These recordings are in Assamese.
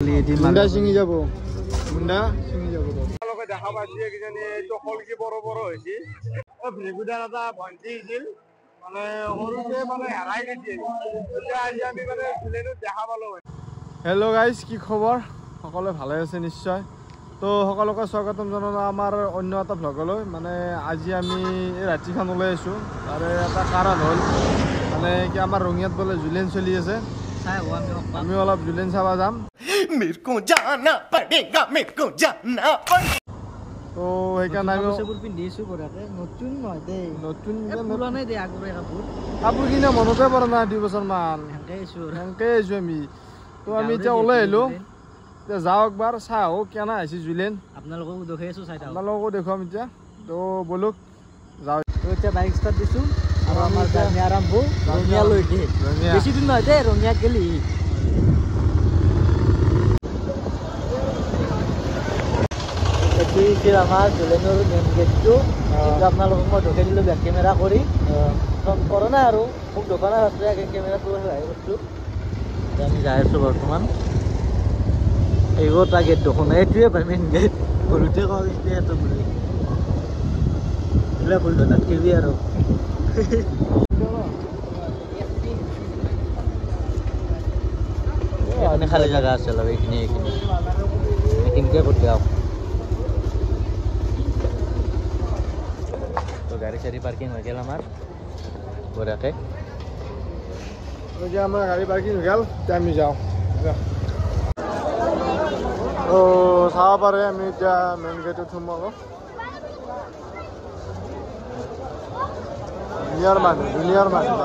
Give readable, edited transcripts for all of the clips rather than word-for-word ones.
মুন্ডা ছিঙি যাব মুন্ডা ছিঙি যাব লোকে দেখা পাইছে কিজানি এইটো কলকি বড় বড় হৈছে ভেগুদাৰ এটা ভণ্টি আছিল মানে সৰুতে মানে হেৰাই গৈছিল এতিয়া আজি আমি মানে প্লেনত দেখা পালো। হেল্ল' গাইজ কি খবৰ সকলোৱে ভালে আছে নিশ্চয় তো সকলোকে স্বাগতম জনালো আমাৰ অন্য এটা ভ্লগলৈ মানে আজি আমি এই ৰাতিখন ওলাই আছোঁ তাৰে এটা কাৰণ হ'ল মানে কি আমাৰ ৰঙিয়াত বোলে জুলিয়েন চলি আছে আমি অলপ জুলিয়েন চাব যাম मेरे जाना पड़ेगा मेरे को जाना पड़ेगा তো সেইকাৰণে আমি কাপোৰ কিনা মনতে পৰা নাই 2 বছৰমান সেনেকৈ আহিছোঁ আমি তো আমি এতিয়া ওলাই আহিলোঁ এতিয়া যাওঁ একবাৰ চাই আহোঁ কেনে আহিছে জুলিয়েন আপোনালোককো দেখুৱাম এতিয়া তো বলক যাওঁ এতিয়া বাইক ষ্টাৰ্ট দিছোঁ আৰু আমাৰ জাৰ্ণি আৰম্ভ ৰঙিয়ালৈকে বেছি দিন নহয় দেই ৰঙিয়াত গেলি আমাৰ জুলিয়েনৰ মেইন গেটটো আপোনালোকক মই দেখাই দিলোঁ বেক কেমেৰা কৰি কৰা নাই আৰু মোক দোকানৰ আছে কেমেৰাটো হেৰাই কৰিছোঁ আমি যাই আছোঁ বৰ্তমান এইগোটা গেট দেখোন এইটোৱে মেইন গেট সৰুতে কওঁ সেইটো বুলি এইবিলাক ভুল ধৰণাত খেলি আৰু এইখিনি খালী জেগা আছে অলপ এইখিনিকে কৰি দিয়ক গাড়ী চাৰি পাৰ্কিং হৈ গ'ল আমাৰ বঢ়িয়াকৈ এতিয়া আমাৰ গাড়ী পাৰ্কিং হৈ গ'ল এতিয়া আমি যাওঁ তো চাব পাৰে আমি এতিয়া মেইন গেটত সোমাব দুনিয়াৰ মানুহ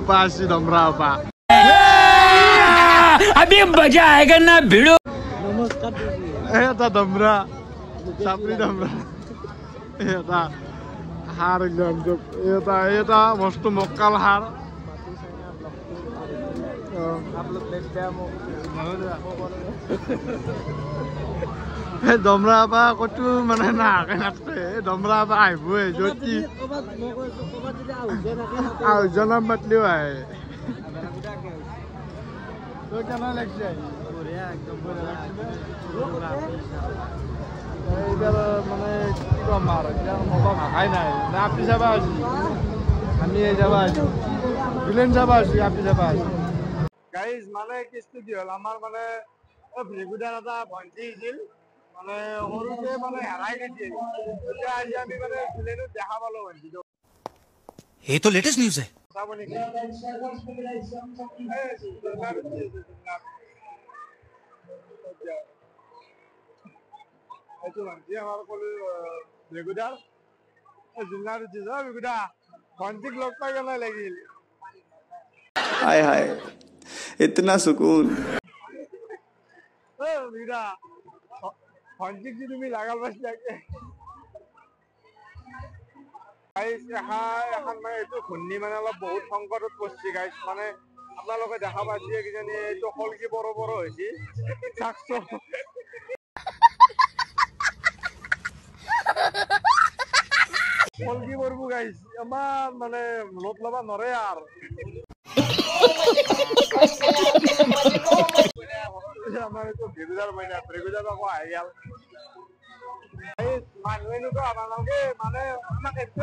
पासी दमरा पा अभी मजा आएगा ना भिड़ो এটা দমরা সাপরি দমরা এটা হার একদম এটা এটা মস্ত মক্কাল হার দমৰা পা কতো মানে নাকে নাথকে দমৰা পা আহিবই যদি আউজনা মাতলিও আহে তই কেনে লাগছে এইবাৰ মানে কি ক'ম আৰু এতিয়া মজা ভাষাই নাই না আপনি যাবা আছি আমি যাবা আছি জুলিয়েন যাবা আছি আপনি যাবা আছি গাইজ মানে কেছটো কি হ'ল আমাৰ মানে ভেগুদাৰ এটা ভণ্টি আছিল মানে সৰুতে মানে হেৰাই গৈছিল এতিয়া আজি আমি মানে প্লেনত দেখা পালো ভণ্টিটো ये तो लेटेस्ट न्यूज़ है চাব নেকি এইটো ভণ্টি আমাৰ ক'লো ভেগুদাৰ জিলাৰ উঠিছ ভেগুদা ভণ্টিক লগ পাই কেনে লাগিল हाय हाय इतना सुकून ভেগুদা ভণ্টিক যে তুমি লাগাল পাইছিলাকে এখন মানে এইটো ঘূৰ্ণি মানে অলপ বহুত সংকটত পৰিছে গাইজ মানে আপোনালোকে দেখা পাইছে কিজানি এইটো কলকি বড় বড় হৈছে কলকি বড়বো গাইজ আমাৰ মানে লোট ল'বা নৰে আৰু আমাৰ এইটো ভেগুদাৰ মইনা ভেগুদাৰ আকৌ আহি গেল মানুহ এনেকুৱা আপোনালোকে মানে আমাক এইটো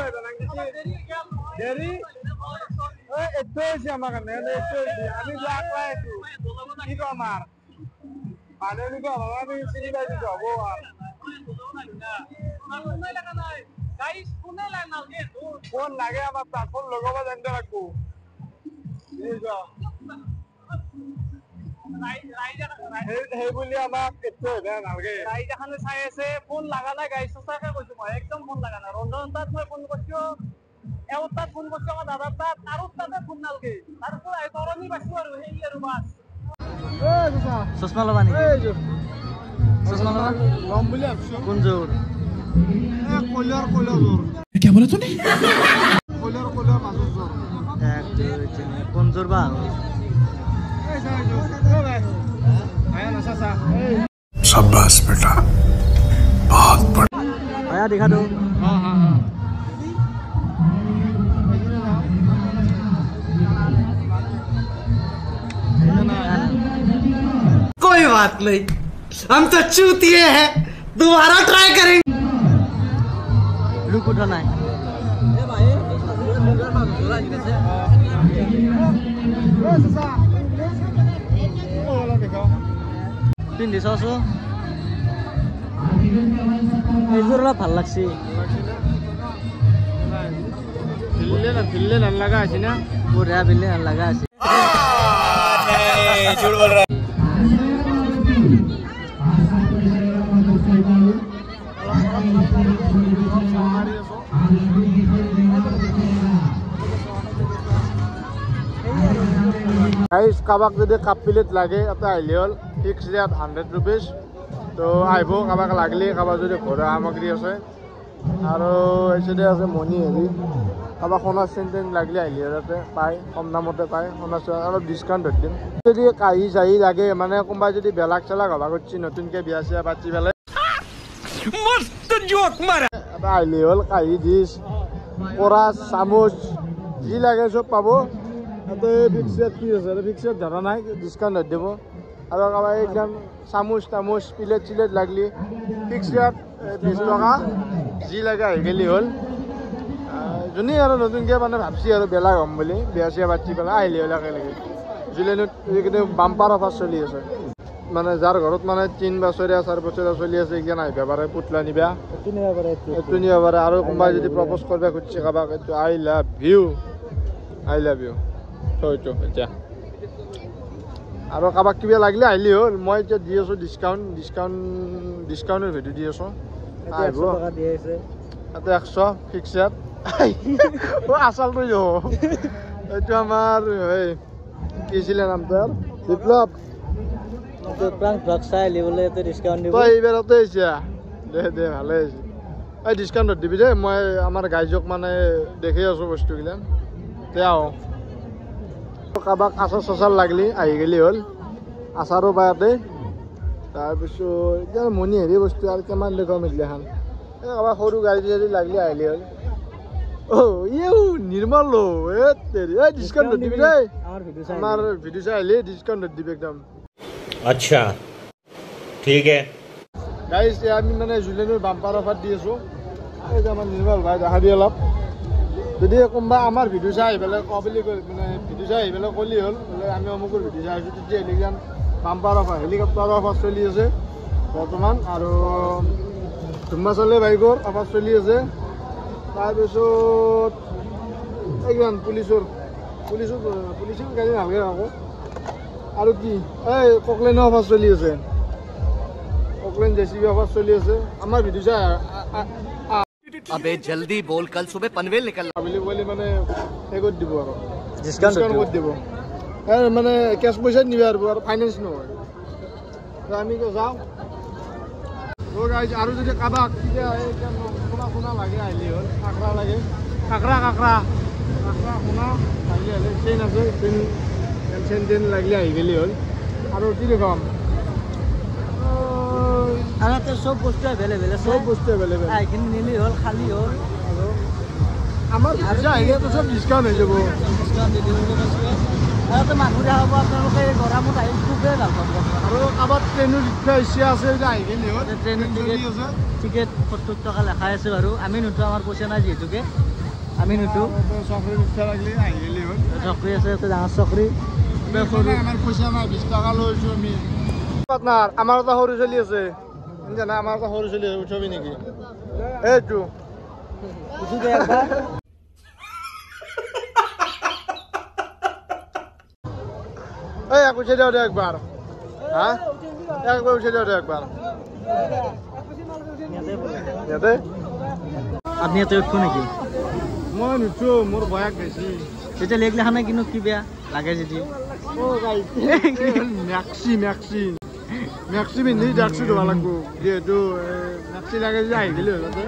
দেৰি এইটো হৈছে আমাৰ কাৰণে এইটো হৈছে আমি আকলাই আছো কি কম আৰু মানুহ এনেকুৱা হ'ব আমি চিনি পাই দিছো হ'ব ফোন লাগে আমাক তাক ফোন লগাব জানিব লাগবো সেই বুলি আমাক এইটো নালাগে ৰাইজ এখানে চাই আছে ফোন লগা নাই গাইজ সঁচাকে কৈছো মই একদম ফোন লগা নাই ৰন্ধন তাত মই ফোন কৰিছো এওঁৰ তাত ফোন কৰিছো আমাৰ দাদাৰ তাত আৰু তাতে ফোন নালাগে তাৰপিছত তৰণি পাইছো আৰু সেই আৰু বাছ চশমা ল'বা নেকি চশমা ল'বা ল'ম বুলি ভাবিছোঁ কোন যোৰ কলিয়াৰ জোৰ क्या बोला तूने কলিয়াৰ মাজৰ জোৰ 1 2 3 কোন যোৰ বা शाबाश बेटा बहुत बड़ा আয়া দেখা দিওঁ कोई बात नहीं हम तो चूतिए हैं दोबारा ट्राई करेंगे লুক উঠা নাই পিন্ধি চাওঁচোন এইযোৰ অলপ ভাল লাগছে ভিল্লে নালাগা আছে না বঢ়িয়া বিল্লে নালাগা আছে গাইজ কাৰোবাক যদি কাপ প্লেট লাগে এটা আহিলে হ'ল ফিক্স ৰেট 100 rupees তো আহিব কাৰোবাক লাগিলে কাৰোবাক যদি ঘৰুৱা সামগ্ৰী আছে আৰু এইচতে আছে মণি হেৰি কাৰোবাক সোণৰ চেন লাগিলে আহিলে তাতে পায় কম দামতে পায় সোণৰ চেন অলপ ডিছকাউণ্ট ধৰি দিম যদি কাঁহী চাহী লাগে মানে কোনোবাই যদি বেলাক চেলাক হ'বা কৰিছে নতুনকৈ বিয়া চিয়া পাতি পেলাই এটা আহিলে হ'ল কাঁহী ডিছ কৰা চামুচ যি লাগে চব পাব তাতে ফিক্স ৰেট কি আছে ফিক্স ৰেট ধৰা নাই ডিছকাউণ্ট ধৰি দিব আৰু কাৰোবাৰ একদম চামুচ তামুচ প্লেট চিলেট লাগিলে ফিক্স ৰেট 20 টকা যি লাগে আহি গেলি হ'ল যোনে আৰু নতুনকৈ মানে ভাবছি আৰু বেলা হ'ম বুলি বিয়া চিয়া পাতি পেলাই আহিলে হ'ল একেলগে জুলাইত এইকেইদিন বাম্পাৰ অফাৰ চলি আছে মানে যাৰ ঘৰত মানে 3 বছৰীয়া 4 বছৰীয়া চলি আছে এইকেইদিন আহিব পাৰে পুতলা নিবা এইটো নিব পাৰে আৰু কোনোবাই যদি প্ৰপ'জ কৰিব খুজিছে কাৰোবাক এইটো আই লাভ ইউ থৈছোঁ এতিয়া আৰু কাৰোবাক কিবা লাগিলে আহিলে হ'ল মই এতিয়া দি আছোঁ ডিছকাউণ্টৰ ভিডিঅ' দি আছোঁ আহিব তাতে 100 ফিক্স ৰেট আচলটো এইটো আমাৰ এই কি আছিলে নামটো আৰু বিপ্লৱ তই এইবাৰতে আহিছে দে ভালে হৈছে এই ডিছকাউণ্টত দিবি দেই মই আমাৰ গাইজক মানে দেখি আছোঁ বস্তুগিলান তে আহোঁ কাৰোবাক আচাৰ চাচাৰ লাগিলে আহি গেলি হ'ল আচাৰো পায় ইয়াতে তাৰপিছত এতিয়া মণি হেৰি বস্তু আৰু কিমান দেখুৱাম এইগিলাখান এই কাৰোবাক সৰু গাড়ী চাড়ী লাগিলে আহিলে হ'ল নিৰ্মল এই ডিছকাউণ্ট দিবি দেই আমাৰ ভিডিঅ' চাই আহিলে ডিছকাউণ্ট দিবি একদম अच्छा ठीक है গাইজ আমি মানে জুলাইৰ বাম্পাৰ অফাৰ দি আছোঁ এই যে আমাৰ নিৰ্মল ভাই দেখা দিয়ে অলপ যদি কোনোবা আমাৰ ভিডিঅ' চাই আহি পেলাই কওঁ বুলি মানে ভিডিঅ' চাই আহি পেলাই ক'লি হ'ল বোলে আমি অমুকৰ ভিডিঅ' চাই আছোঁ তেতিয়া হেলিকপ্টাৰ বাম্পাৰ অফাৰ হেলিকপ্টাৰৰ অফাৰ চলি আছে বৰ্তমান আৰু ধুম্মাচলে বাইকৰ অফাৰ চলি আছে তাৰপিছত এইখন পুলিচৰ গাড়ী নালাগে আকৌ আৰু কি এই ককলেনৰ অফাৰ চলি আছে ককলেন জেচিবি অফাৰ চলি আছে আমাৰ ভিডিঅ' চাই अबे जल्दी बोल कल सुबह पनवेल निकलना বুলি ক'লে মানে সেই কৰি দিব আৰু ডিছকাউণ্ট কৰি দিব মানে কেছ পইচাত নিবে আৰু ফাইনেন্স নহয় আমি যাওঁ আৰু যদি কাৰোবাক সোণা লাগে আহিলে হ'ল কাঁকৰা লাগে কাঁকৰা সোণা লাগিলে হ'লে চেইন আছে চেইন লাগিলে আহি গেলি হ'ল আৰু কি দেখুৱাম আৰু ইয়াতে চব বস্তু এভেইলেবল আছে চব বস্তু এভেইলেবল এইখিনি নিলি হ'ল খালী হ'ল আৰু আমাৰ আহিলেতো চব ডিছকাউণ্ট হৈ যাব ডিছকাউণ্ট দি দিব আৰু মানুহ দেখা পাব আপোনালোকে গৰমত আহি খুবেই ভাল পাব আৰু কাৰোবাৰ ট্ৰেইনৰ ইচ্ছা আছে আহি গেলি হ'ল ট্ৰেইনৰ টিকেট 70 টকা লেখাই আছে বাৰু আমি নুঠো আমাৰ পইচা নাই যিহেতুকে আমি নুঠো চকৰিৰ ইচ্ছা লাগিলে আহি গেলি হ'ল চকৰি আছে ইয়াতে ডাঙৰ চকৰি আমাৰ পইচা নাই 20 টকা লৈছোঁ আমি আপোনাৰ আমাৰ এটা সৰু চলি আছে জানা আমাৰ এটা সৰু চলি আছে উঠাবি নেকি এইটো এই এক উঠে দিও দে একবার হ্যাঁ একবার উঠে দিও দে একবার ইয়াতে আপনি ইয়াতে উঠব নেকি মই নুঠো মোৰ বয়াক বেছি তেতিয়া লেগিলাখানে কিন্তু কি বেয়া লাগে যদি ও গাইস ম্যাক্সি ম্যাক্সি ম্যাক্সি পিন্ধি জাৰ্চি ধোৱা লাগিব যিহেতু ম্যাক্সি লাগে যে আহি গেলি হলতে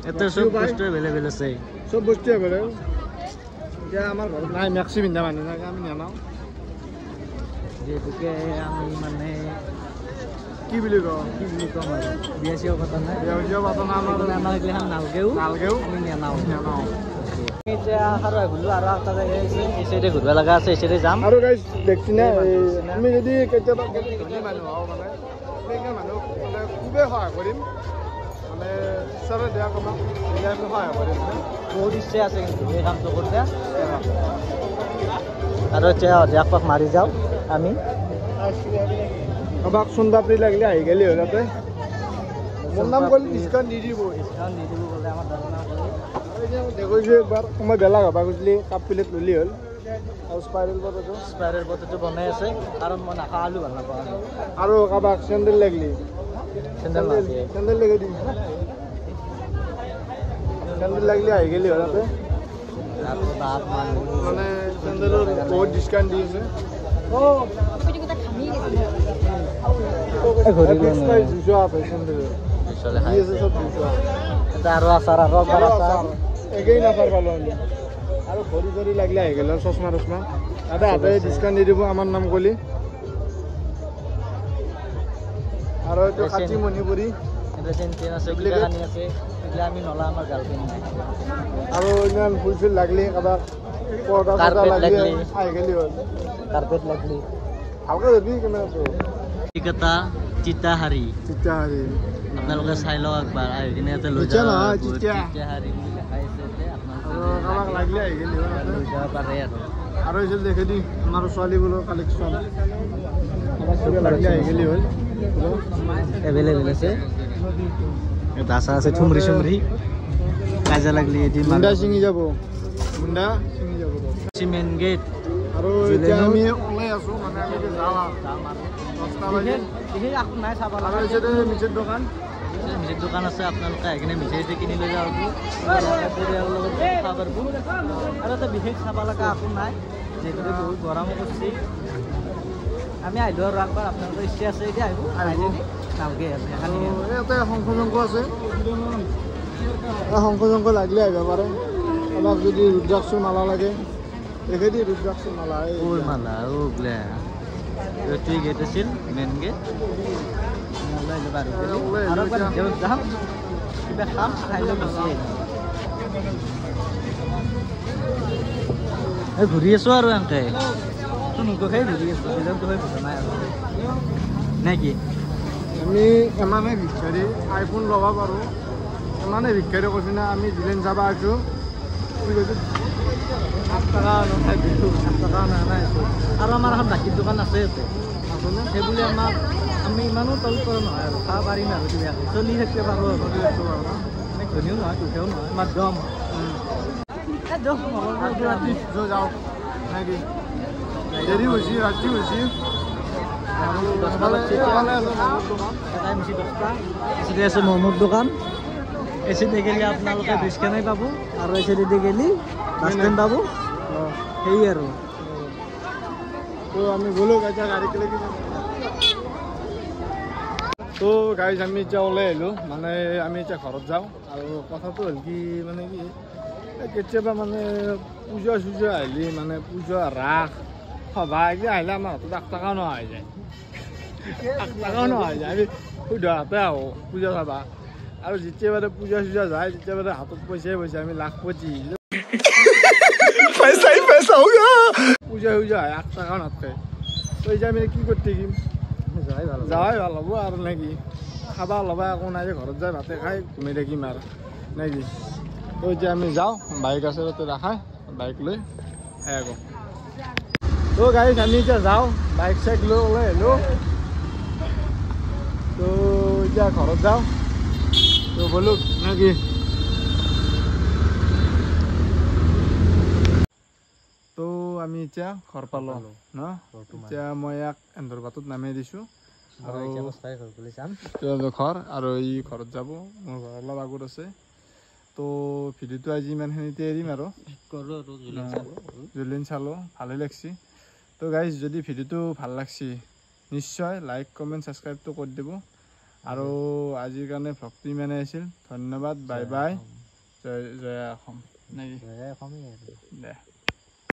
এতে সব বস্তু এভেলেবল আছে সব বস্তু এভেলেবল এতিয়া আমাৰ ঘৰত নাই ম্যাক্সি পিন্ধা মানুহ নাই আমি নানাও যেহেতুকে আমি মানে কি বুলি কওঁ আৰু বিয়া চিয়া পতা নাই বিয়া পাতন আমাৰ আমাৰ এইগিলাখান নালগেও আমি নেনাও এতিয়া আৰু গ'লো আৰু এটা জেগা আছে এই চাইডে ঘূৰিব লগা আছে এই চাইডে যাম আৰু গাইছ দেখছি না আমি যদি কেতিয়াবা ধনী মানুহ হওঁ মানে এনেকৈ মানুহ মানে খুবেই সহায় কৰিম মানে ঈশ্বৰে দিয়া কামক আমি সহায় কৰিম বহুত ইচ্ছা আছে কিন্তু এই কামটো কৰোঁতে আৰু এতিয়া অধ্যাক পাক মাৰি যাওঁ আমি কাৰোবাক চোন বাপৰি লাগিলে আহি গেলি হ'ল তাতে মোৰ নাম ক'লে ডিছকাউণ্ট দি দিব গ'লে আমাৰ দেখুৱাইছোঁ একবাৰ সময় বেলা হ'বা খুজিলি কাপ প্লেট ল'লি হ'ল আৰু স্পাইৰেল বটলটো বনাই আছে কাৰণ মই নাখাওঁ আলু ভাল নাপাওঁ আৰু কাৰোবাক চেণ্ডেল লাগিলি চেণ্ডেল চেণ্ডেল লাগি দিম চেণ্ডেল লাগিলে আহি গেলি হ'ল তাতে মানে চেণ্ডেলৰ বহুত ডিছকাউণ্ট দি আছে আৰু আচাৰ আৰু একেই নাচাৰ পালোঁ আমি আৰু ঘড়ী চৰি লাগিলে আহি গ'ল চশমা টচমা তাতে হাতে ডিছকাউণ্ট দি দিব আমাৰ নাম ক'লি আৰু এইটো কাটি মণিপুৰী আমি নলা আমাৰ গাৰ্লফ্ৰেণ্ড আৰু ইমান ফুল চুল লাগলি কাৰোবাক পৰ্দা লাগলি আহি গেলি হ'ল কাৰ্পেট লাগলি ভালকৈ ধৰিবি কেমেৰাটো কলিকতা চিতাহাৰী চিত্ৰাহাৰী আপোনালোকে চাই লওক একবাৰ আহি কিনে ইয়াতে লৈ চিতিয়া যাব নহয়, চিতিয়া। চিতাহাৰী বুলি লেখা আছে ইয়াতে আপোনালোকে আৰু কাৰোবাক লাগিলে আহি গেলি হ'ল লৈ যাব পাৰে আৰু এইটো দেখি দি আমাৰ ছোৱালীবোৰৰ কালেকশ্যন লাগিলে আহি গেলি হ'ল এভেলেবল আছে দাচা আছে ঠুমৰি চুমৰি কাজা লাগলি এদিন মুণ্ডা ছিঙি যাব মুণ্ডা ছিঙি যাব মেইন গেট আৰু এতিয়া আমি ওলাই আছোঁ মানে আমি যাওঁ আৰু 10টা বাজি আকৌ নাই চাব আৰু লগা এইটো মিঠাইৰ দোকান মিঠাইৰ দোকান আছে আপোনালোকে আহি কিনে মিঠাই কিনি লৈ যাব পৰিয়ালৰ লগত খাব পাৰিব আৰু এটা বিশেষ চাব লগা একো নাই যিহেতু বহুত গৰমো কৰিছে আমি আহিলোঁ আৰু একবাৰ আপোনালোকৰ ইচ্ছা আছে এতিয়া আহিব নালগে আৰু ইয়াতে শংখ আছে শংখ লাগিলে আহিব পাৰে অলপ যদি ৰুদ্ৰাক্ষৰ মালা লাগে দেখেদি ৰুদ্ৰাক্ষৰ মালা ফুল মালা ওগলে এইটো গেট আছিল মেইন গেট যাম কিবা খাম খাই লৈ গুচি আহিম ঘূৰি আছোঁ আৰু এনেকৈ নোকোখাই ঘূৰি আছোঁ বেলেগটো হৈ ঘূৰা নাই আৰু নে কি আমি ইমানে ভিক্ষাৰী আইফোন ল'ব পাৰোঁ ইমানে ভিক্ষাৰী কৈছোঁ না আমি দিলেন যাব আছোঁ কি কৈছোঁ 8 টকা নখাই দিছোঁ 8 টকা নাই আৰু আমাৰ এখন বাকীৰ দোকান আছে ইয়াতে আছেনে সেইবুলি আমাক আমি ইমানো তল কৰা নহয় আৰু খাব পাৰিম আৰু কিবা চলি থাকিব পাৰোঁ আৰু ধনীও নহয় দুখীয়াও নহয় মাধ্যম ৰাতি যাওঁ নেকি দেৰি হৈছে ৰাতি হৈছে এটাই মিছি 10টা এচিডি আছে মহম্মদ দোকান এচিডি গেলি আপোনালোকে ব্ৰিজখানাই পাব আৰু এচিডি গেলি বাছ ষ্টেণ্ড পাব সেই আৰু তো আমি গ'লোঁ এতিয়া গাড়ী কেলে কি তো গাড়ী আমি এতিয়া ওলাই আহিলোঁ মানে আমি এতিয়া ঘৰত যাওঁ আৰু কথাটো হ'ল কি মানে কি কেতিয়াবা মানে পূজা চূজা আহিলে মানে পূজা ৰাস সভা এইবিলাক আহিলে আমাৰ হাতত 1 টকাও নোহোৱা হৈ যায় 1 টকাও নোহোৱা হৈ যায় আমি শুদ্ধতে আহোঁ পূজা চাবা আৰু যেতিয়া মানে পূজা চূজা যায় তেতিয়া মানে হাতত পইচা আমি লাখপতি पैसा ही पैसा होगा পূজা চূজা হয় 1 টকাও নাথাকে তো এতিয়া আমি কি কৰি থাকিম যাৱাই ভাল হ'ব আৰু নেকি খাবা ল'বা একো নাই ঘৰত যাই ভাতে খাই ঘুমাই থাকিম আৰু নেকি তো এতিয়া আমি যাওঁ বাইক আছে তাতে ৰাখাই বাইক লৈ আহি আকৌ তো গাড়ীত আমি এতিয়া যাওঁ বাইক চাইক লৈ ওলাই আহিলোঁ তো এতিয়া ঘৰত যাওঁ তো ব'লোঁ নেকি তো আমি এতিয়া ঘৰ পালোঁ ন এতিয়া মই ইয়াক এন্ধৰ বাটত নামাই দিছোঁ আৰু ঘৰ আৰু ই ঘৰত যাব মোৰ ঘৰ অলপ আগত আছে তো ভিডিঅ'টো আজি ইমানখিনিতে এৰিম আৰু কৰোঁ আৰু জুলিন চালোঁ ভালেই লাগছি তো গাইজ যদি ভিডিঅ'টো ভাল লাগছি নিশ্চয় লাইক কমেণ্ট ছাবস্ক্ৰাইবটো কৰি দিব আৰু আজিৰ কাৰণে ভ্লগটো ইমানেই আছিল ধন্যবাদ বাই বাই জয় অসম নেকি অসমীয়া দে